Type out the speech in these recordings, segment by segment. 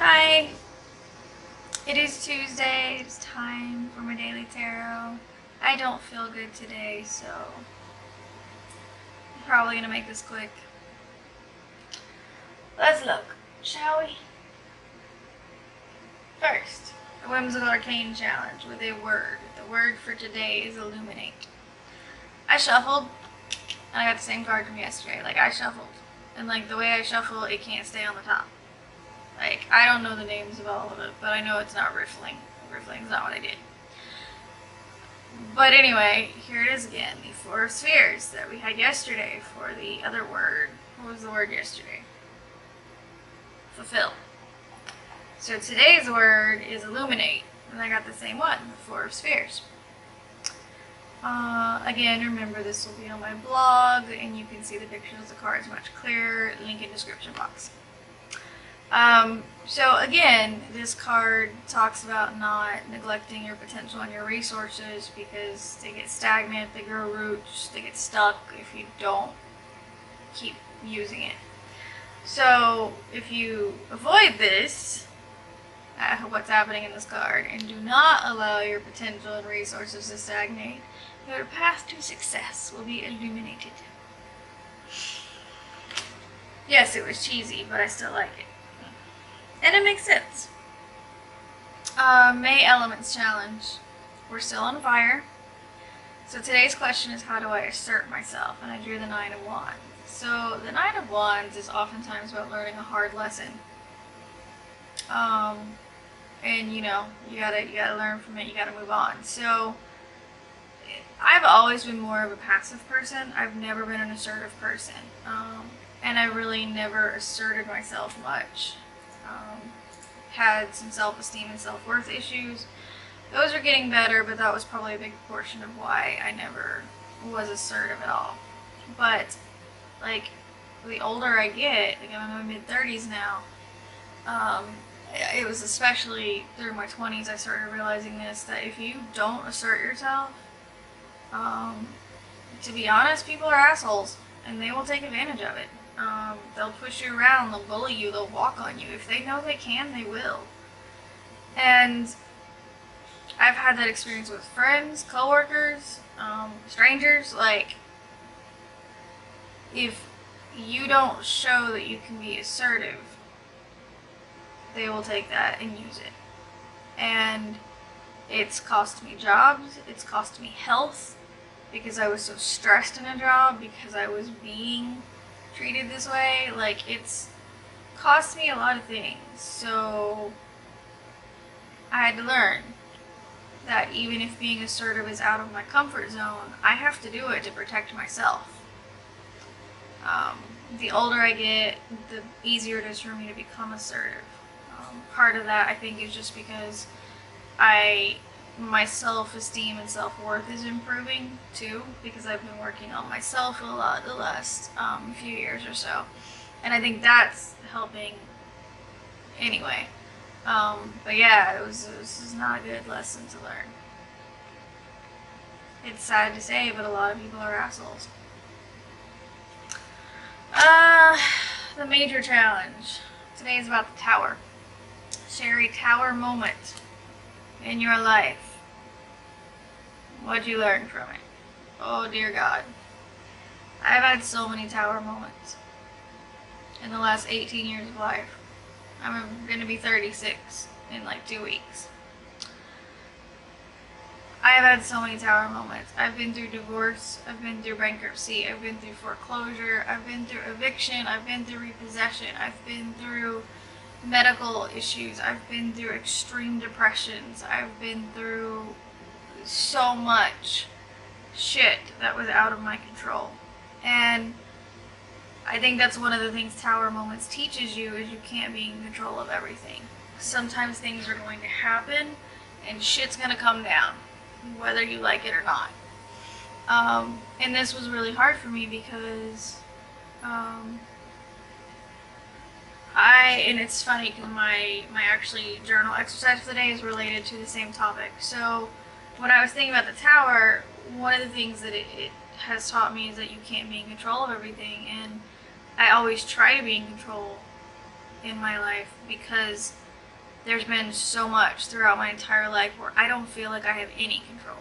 Hi, it is Tuesday. It's time for my daily tarot. I don't feel good today, so I'm probably gonna make this quick. Let's look, shall we? First, the Whimsical Arcane Challenge with a word. The word for today is illuminate. I shuffled, and I got the same card from yesterday. I shuffled, and the way I shuffle, it can't stay on the top. I don't know the names of all of it, but I know it's not riffling. Riffling's not what I did. But anyway, here it is again, the Four of Spheres that we had yesterday for the other word. What was the word yesterday? Fulfill. So today's word is illuminate, and I got the same one, the Four of Spheres. Again, remember this will be on my blog, and you can see the pictures of the cards much clearer, link in description box. So again, this card talks about not neglecting your potential and your resources because they get stagnant, they grow roots, they get stuck if you don't keep using it. So if you avoid this, what's happening in this card, and do not allow your potential and resources to stagnate, your path to success will be illuminated. Yes, it was cheesy, but I still like it. And it makes sense. May Elements Challenge. We're still on fire. So today's question is, how do I assert myself? And I drew the Nine of Wands. So the Nine of Wands is oftentimes about learning a hard lesson. And you gotta learn from it, you gotta move on. So I've always been more of a passive person. I've never been an assertive person. And I really never asserted myself much. Had some self-esteem and self-worth issues. Those are getting better, but that was probably a big portion of why I never was assertive at all. But the older I get, I'm in my mid-30s now, it was especially through my 20s I started realizing this, that if you don't assert yourself, to be honest, people are assholes and they will take advantage of it. They'll push you around, they'll bully you, they'll walk on you. If they know they can, they will. And I've had that experience with friends, coworkers, strangers. If you don't show that you can be assertive, they will take that and use it. And it's cost me jobs, it's cost me health, because I was so stressed in a job, because I was being treated this way. It's cost me a lot of things. So I had to learn that even if being assertive is out of my comfort zone, I have to do it to protect myself. The older I get, the easier it is for me to become assertive. Part of that, I think, is just because my self-esteem and self-worth is improving too, because I've been working on myself a lot the last few years or so, and I think that's helping anyway. But yeah, this is not a good lesson to learn. It's sad to say, but a lot of people are assholes. The major challenge today is about the Tower. Share a Tower moment in your life. What'd you learn from it? Oh dear God. I've had so many Tower moments in the last 18 years of life. I'm gonna be 36 in 2 weeks. I've had so many Tower moments. I've been through divorce, I've been through bankruptcy, I've been through foreclosure, I've been through eviction, I've been through repossession, I've been through medical issues, I've been through extreme depressions, I've been through so much shit that was out of my control. And I think that's one of the things Tower Moments teaches you, is you can't be in control of everything. Sometimes things are going to happen and shit's gonna come down, whether you like it or not. And this was really hard for me because and it's funny because my actually journal exercise for the day is related to the same topic. So when I was thinking about the Tower, one of the things that it has taught me is that you can't be in control of everything, and I always try to be in control in my life because there's been so much throughout my entire life where I don't feel like I have any control.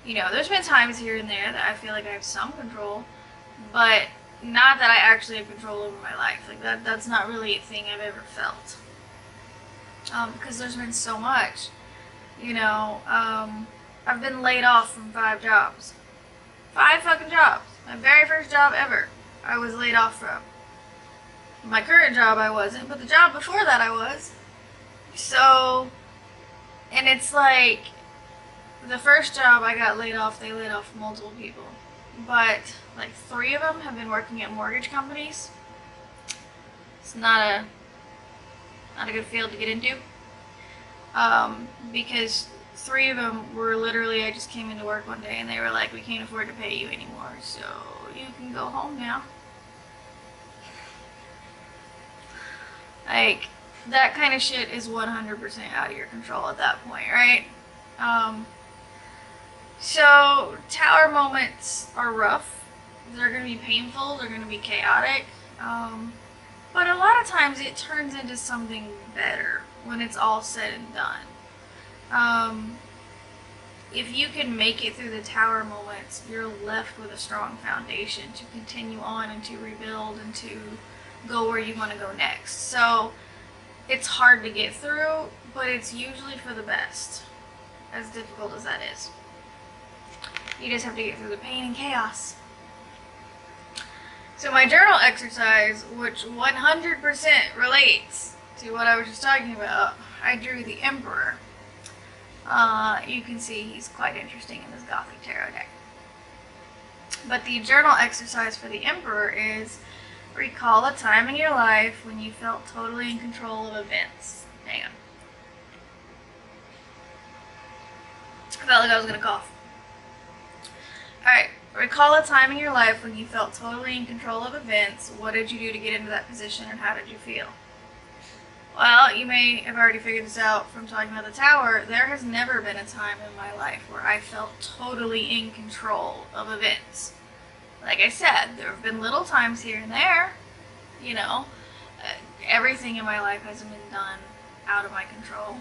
You know, there's been times here and there that I feel like I have some control, but not that I actually have control over my life. Like that's not really a thing I've ever felt. Because there's been so much. You know, I've been laid off from 5 jobs. 5 fucking jobs. My very first job ever, I was laid off from. My current job I wasn't, but the job before that I was. So, and it's like, the first job I got laid off, they laid off multiple people. But, like, 3 of them have been working at mortgage companies. It's not a good field to get into. Because 3 of them were literally, I just came into work one day and they were like, we can't afford to pay you anymore, so you can go home now. Like, that kind of shit is 100% out of your control at that point, right? So, tower moments are rough. They're going to be painful, they're going to be chaotic. But a lot of times it turns into something better when it's all said and done. If you can make it through the tower moments, you're left with a strong foundation to continue on and to rebuild and to go where you want to go next. So it's hard to get through, but it's usually for the best, as difficult as that is. You just have to get through the pain and chaos. So my journal exercise, which 100% relates to what I was just talking about, I drew the Emperor. You can see he's quite interesting in this Gothic Tarot deck. But the journal exercise for the Emperor is, recall a time in your life when you felt totally in control of events. Hang on. I felt like I was going to cough. Alright. Recall a time in your life when you felt totally in control of events. What did you do to get into that position and how did you feel? Well, you may have already figured this out from talking about the tower. There has never been a time in my life where I felt totally in control of events. Like I said, there have been little times here and there, you know. Everything in my life hasn't been done out of my control.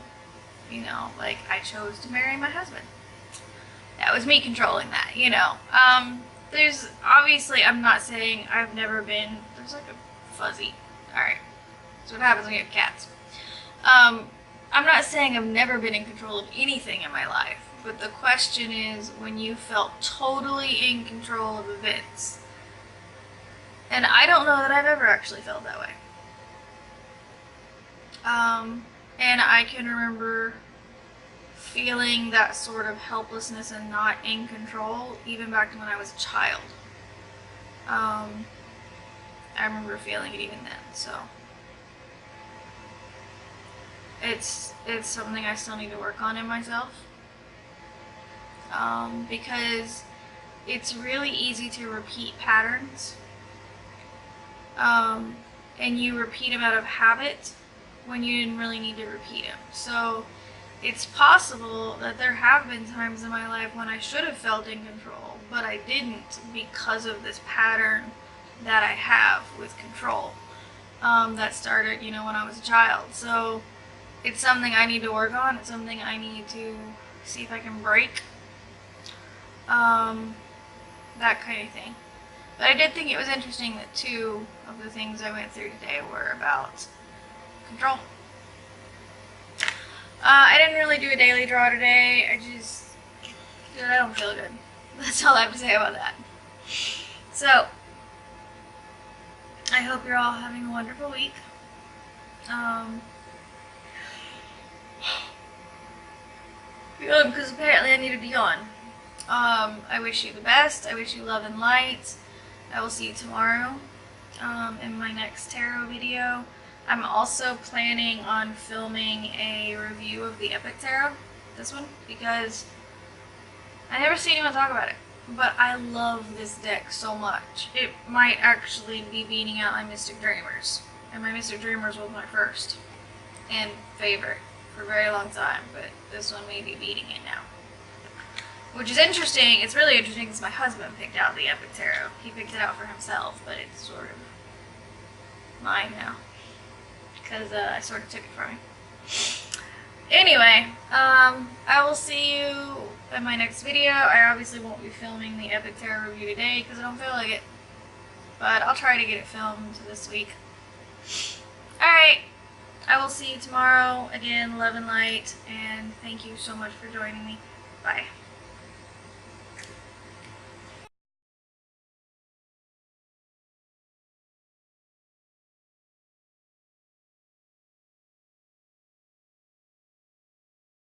You know, like I chose to marry my husband. That was me controlling that, you know. There's, obviously, I'm not saying I've never been, there's like a fuzzy, alright. That's what happens when you have cats. I'm not saying I've never been in control of anything in my life, but the question is when you felt totally in control of events. And I don't know that I've ever actually felt that way. And I can remember feeling that sort of helplessness and not in control even back to when I was a child. I remember feeling it even then, so it's something I still need to work on in myself, because it's really easy to repeat patterns, and you repeat them out of habit when you didn't really need to repeat them. So it's possible that there have been times in my life when I should have felt in control, but I didn't because of this pattern that I have with control, that started, you know, when I was a child. So it's something I need to work on. It's something I need to see if I can break. That kind of thing. But I did think it was interesting that 2 of the things I went through today were about control. I didn't really do a daily draw today. I don't feel good. That's all I have to say about that. So, I hope you're all having a wonderful week. Because apparently I needed to yawn. I wish you the best. I wish you love and light. I will see you tomorrow in my next tarot video. I'm also planning on filming a review of the Epic Tarot, this one, because I never see anyone talk about it, but I love this deck so much. It might actually be beating out my Mystic Dreamers, and my Mystic Dreamers was my first and favorite for a very long time, but this one may be beating it now. Which is interesting. It's really interesting because my husband picked out the Epic Tarot. He picked it out for himself, but it's sort of mine now. Because I sort of took it from him. Anyway, I will see you in my next video. I obviously won't be filming the Epic Tarot review today because I don't feel like it. But I'll try to get it filmed this week. Alright, I will see you tomorrow. Again, love and light, and thank you so much for joining me. Bye.